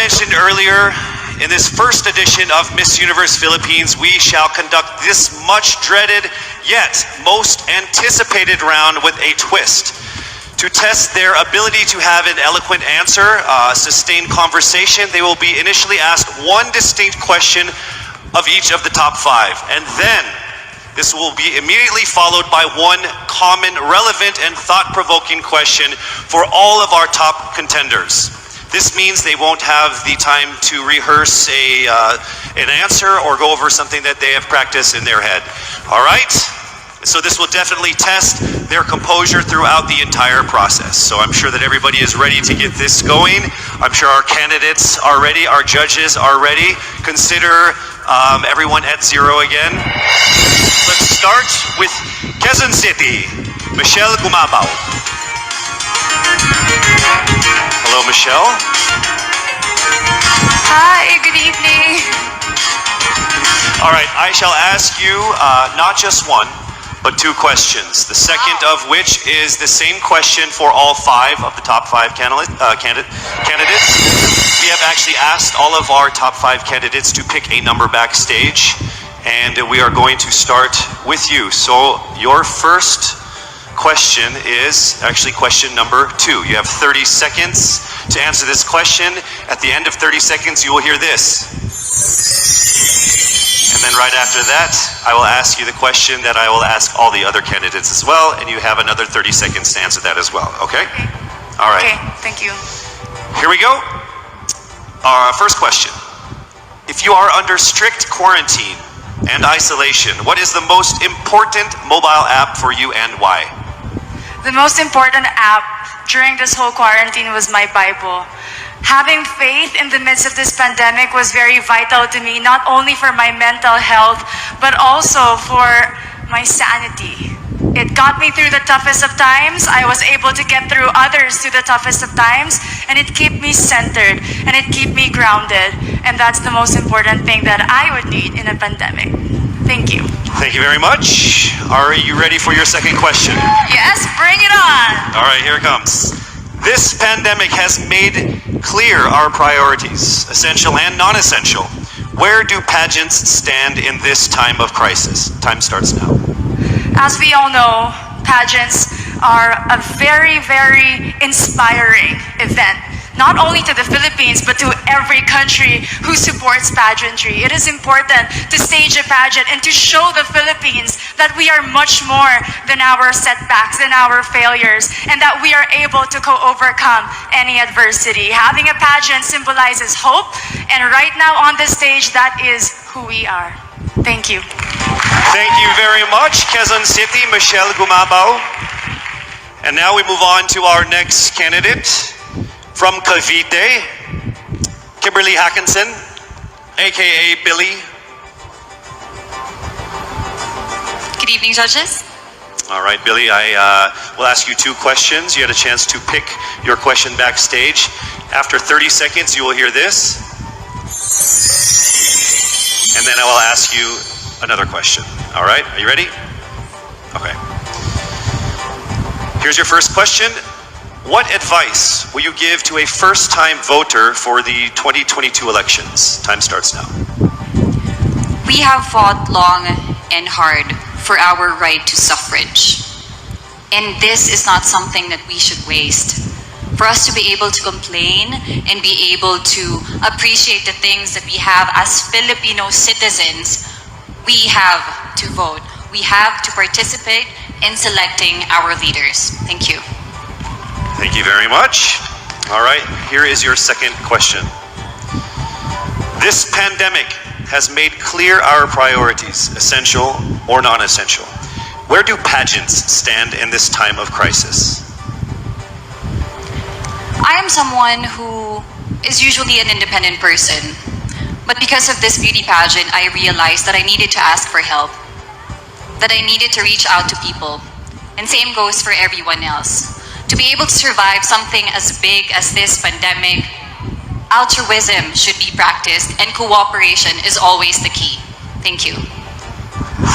mentioned earlier, in this first edition of Miss Universe Philippines, we shall conduct this much dreaded yet most anticipated round with a twist. To test their ability to have an eloquent answer, sustained conversation, they will be initially asked one distinct question of each of the top 5. And then, this will be immediately followed by one common, relevant, and thought-provoking question for all of our top contenders. This means they won't have the time to rehearse an answer or go over something that they have practiced in their head. All right? So this will definitely test their composure throughout the entire process. So I'm sure that everybody is ready to get this going. I'm sure our candidates are ready, our judges are ready. Consider everyone at 0 again. Let's start with Quezon City, Michelle Gumabaw. Hello, Michelle. Hi, good evening. All right, I shall ask you not just one, but 2 questions. The second of which is the same question for all 5 of the top 5 candidates. We have actually asked all of our top 5 candidates to pick a number backstage, and we are going to start with you. So your first question is actually question number 2. You have 30 seconds to answer this question. At the end of 30 seconds, you will hear this. And then right after that, I will ask you the question that I will ask all the other candidates as well, and you have another 30 seconds to answer that as well, okay? All right. Okay, thank you. Here we go. Our first question. If you are under strict quarantine and isolation, what is the most important mobile app for you and why? The most important app during this whole quarantine was my Bible. Having faith in the midst of this pandemic was very vital to me, not only for my mental health, but also for my sanity. It got me through the toughest of times. I was able to get through others through the toughest of times, and it kept me centered, and it kept me grounded. And that's the most important thing that I would need in a pandemic. Thank you. Thank you very much. Are you ready for your second question? Yes, bring it on. All right, here it comes. This pandemic has made clear our priorities, essential and non-essential. Where do pageants stand in this time of crisis? Time starts now. As we all know, pageants are a very, very inspiring event. Not only to the Philippines, but to every country who supports pageantry. It is important to stage a pageant and to show the Philippines that we are much more than our setbacks, than our failures, and that we are able to overcome any adversity. Having a pageant symbolizes hope, and right now on the stage, that is who we are. Thank you. Thank you very much, Quezon City, Michelle Gumabaw. And now we move on to our next candidate. From Cavite, Kimberly Hackinson, aka Billy. Good evening, judges. All right, Billy, I will ask you 2 questions. You had a chance to pick your question backstage. After 30 seconds, you will hear this. And then I will ask you another question. All right, are you ready? Okay. Here's your first question. What advice will you give to a first-time voter for the 2022 elections? Time starts now. We have fought long and hard for our right to suffrage. And this is not something that we should waste. For us to be able to complain and be able to appreciate the things that we have as Filipino citizens, we have to vote. We have to participate in selecting our leaders. Thank you. Thank you very much. All right, here is your second question. This pandemic has made clear our priorities, essential or non-essential. Where do pageants stand in this time of crisis? I am someone who is usually an independent person. But because of this beauty pageant, I realized that I needed to ask for help, that I needed to reach out to people. And same goes for everyone else. To be able to survive something as big as this pandemic, altruism should be practiced and cooperation is always the key. Thank you.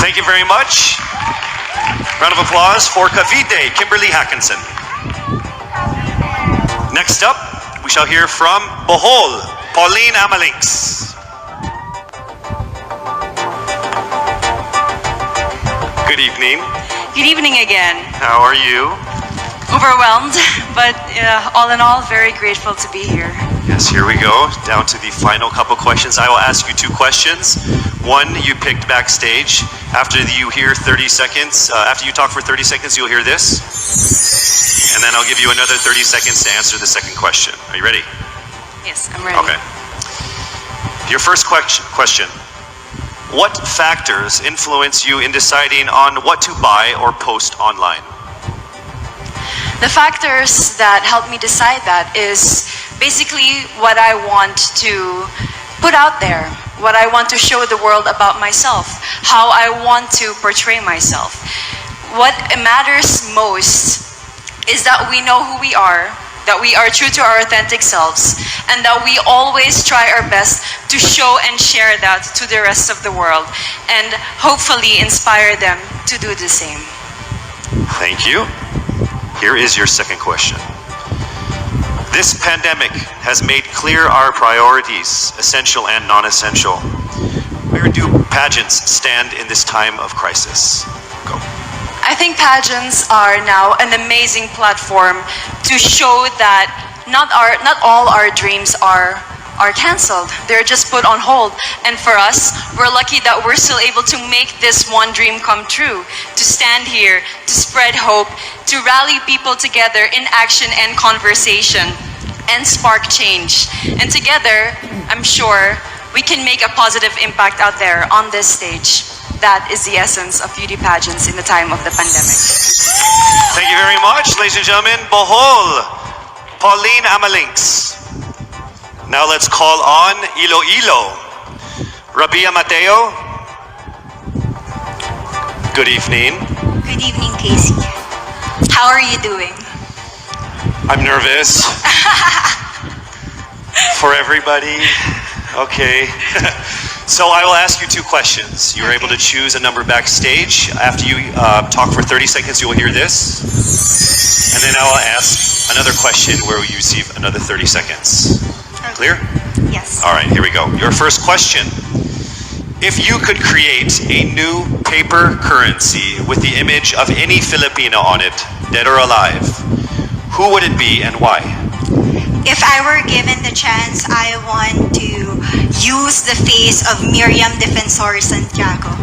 Thank you very much. Round of applause for Cavite, Kimberly Hackinson. Next up, we shall hear from Bohol, Pauline Amalings. Good evening. Good evening again. How are you? Overwhelmed, but all in all, very grateful to be here. Yes, here we go. Down to the final couple questions. I will ask you two questions. One you picked backstage. After you hear 30 seconds, after you talk for 30 seconds, you'll hear this. And then I'll give you another 30 seconds to answer the second question. Are you ready? Yes, I'm ready. Okay. Your first question. What factors influence you in deciding on what to buy or post online? The factors that help me decide that is basically what I want to put out there, what I want to show the world about myself, how I want to portray myself. What matters most is that we know who we are, that we are true to our authentic selves, and that we always try our best to show and share that to the rest of the world, and hopefully inspire them to do the same. Thank you. Here is your second question. This pandemic has made clear our priorities, essential and non-essential. Where do pageants stand in this time of crisis? Go. I think pageants are now an amazing platform to show that not all our dreams are canceled. They're just put on hold. And for us, we're lucky that we're still able to make this one dream come true, to stand here, to spread hope, to rally people together in action and conversation, and spark change. And together, I'm sure, we can make a positive impact out there on this stage. That is the essence of beauty pageants in the time of the pandemic. Thank you very much, ladies and gentlemen. Bohol, Pauline Amalings. Now let's call on Iloilo. Rabia Mateo. Good evening. Good evening, Casey. How are you doing? I'm nervous. For everybody. Okay. So I will ask you two questions. You're able to choose a number backstage. After you talk for 30 seconds, you will hear this. And then I will ask another question where you receive another 30 seconds. Clear? Yes. All right, here we go. Your first question. If you could create a new paper currency with the image of any Filipino on it, dead or alive, who would it be and why? If I were given the chance, I want to use the face of Miriam Defensor Santiago.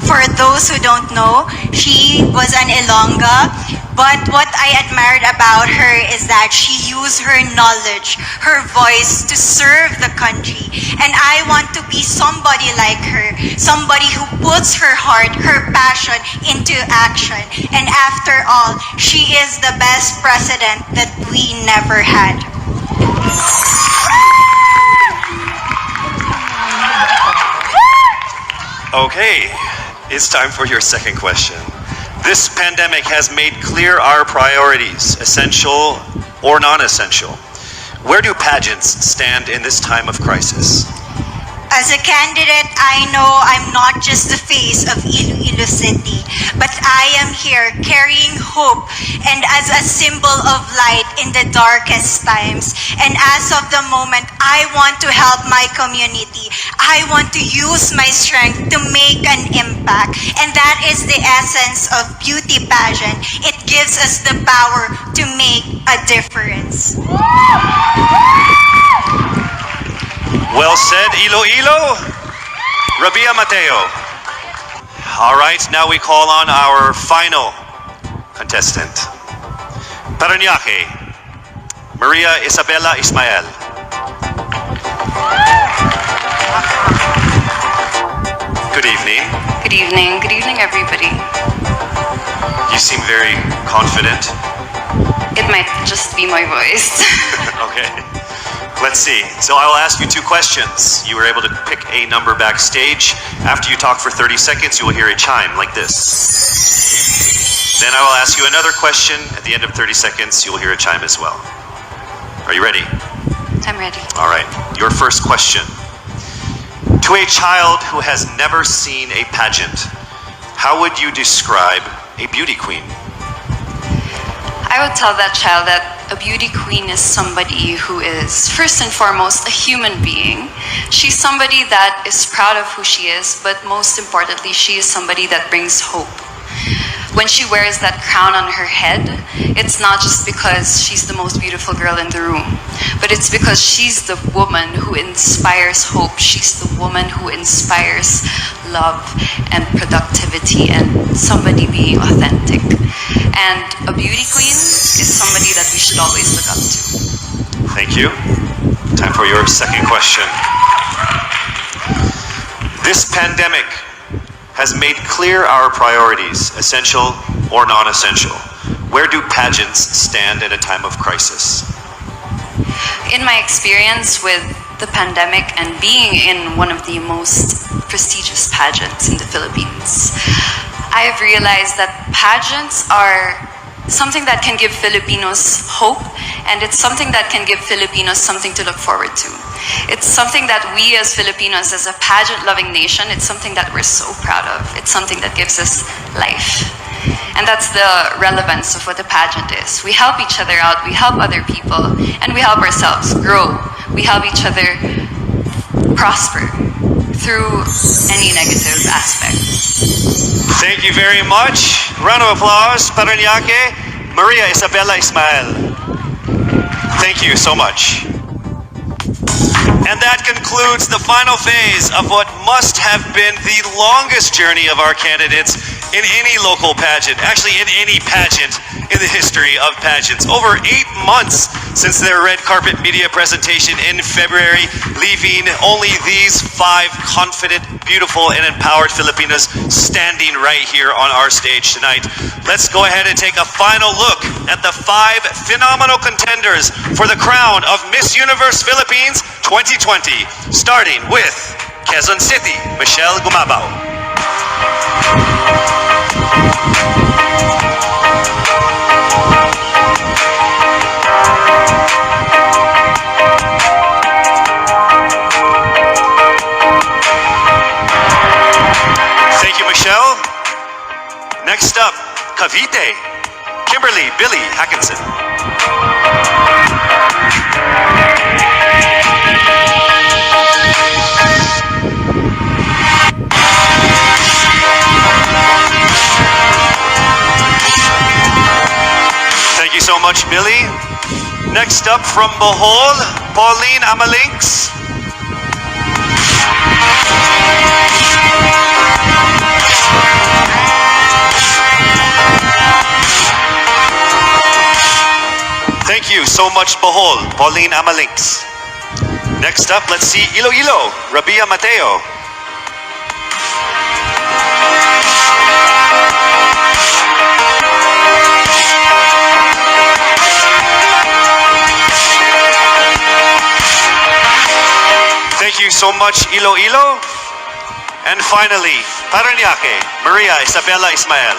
For those who don't know, she was an Ilongga, but what I admired about her is that she used her knowledge, her voice to serve the country. And I want to be somebody like her, somebody who puts her heart, her passion into action. And after all, she is the best president that we never had. Okay, it's time for your second question. This pandemic has made clear our priorities, essential or non-essential. Where do pageants stand in this time of crisis? As a candidate, I know I'm not just the face of Iloilo City, but I am here carrying hope and as a symbol of light in the darkest times. And as of the moment, I want to help my community. I want to use my strength to make an impact. And that is the essence of beauty pageant. It gives us the power to make a difference. Well said, Iloilo. Rabia Mateo. All right, now we call on our final contestant. Parañaque, Maria Isabella Ismael. Good evening. Good evening. Good evening, everybody. You seem very confident. It might just be my voice. Okay. Let's see. So I will ask you two questions. You were able to pick a number backstage. After you talk for 30 seconds, you will hear a chime like this. Then I will ask you another question. At the end of 30 seconds, you will hear a chime as well. Are you ready? I'm ready. All right. Your first question. To a child who has never seen a pageant, how would you describe a beauty queen? I I would tell that child that a beauty queen is somebody who is, first and foremost, a human being. She's somebody that is proud of who she is, but most importantly, she is somebody that brings hope. When she wears that crown on her head, it's not just because she's the most beautiful girl in the room, but it's because she's the woman who inspires hope. She's the woman who inspires love and productivity and somebody being authentic. And a beauty queen is somebody that we should always look up to. Thank you. Time for your second question. This pandemic has made clear our priorities, essential or non-essential. Where do pageants stand at a time of crisis? In my experience with the pandemic and being in one of the most prestigious pageants in the Philippines, I have realized that pageants are something that can give Filipinos hope, and it's something that can give Filipinos something to look forward to. It's something that we as Filipinos, as a pageant-loving nation, it's something that we're so proud of. It's something that gives us life. And that's the relevance of what a pageant is. We help each other out, we help other people, and we help ourselves grow. We help each other prosper through any negative aspect. Thank you very much. Round of applause, Paranaque, Maria Isabella Ismael. Thank you so much. And that concludes the final phase of what must have been the longest journey of our candidates in any local pageant, actually in any pageant in the history of pageants. Over 8 months since their red carpet media presentation in February, leaving only these 5 confident, beautiful, and empowered Filipinos standing right here on our stage tonight. Let's go ahead and take a final look at the 5 phenomenal contenders for the crown of Miss Universe Philippines 2020, starting with Quezon City, Michelle Gumabao. Thank you, Michelle. Next up, Cavite, Kimberly Billy Hackinson. Thank you so much, Billy. Next up from Bohol, Pauline Amalinks. Thank you so much, Bohol, Pauline Amalinks. Next up, let's see Iloilo, Rabia Mateo. Thank you so much, Iloilo. And finally, Paranaque, Maria Isabella Ismael.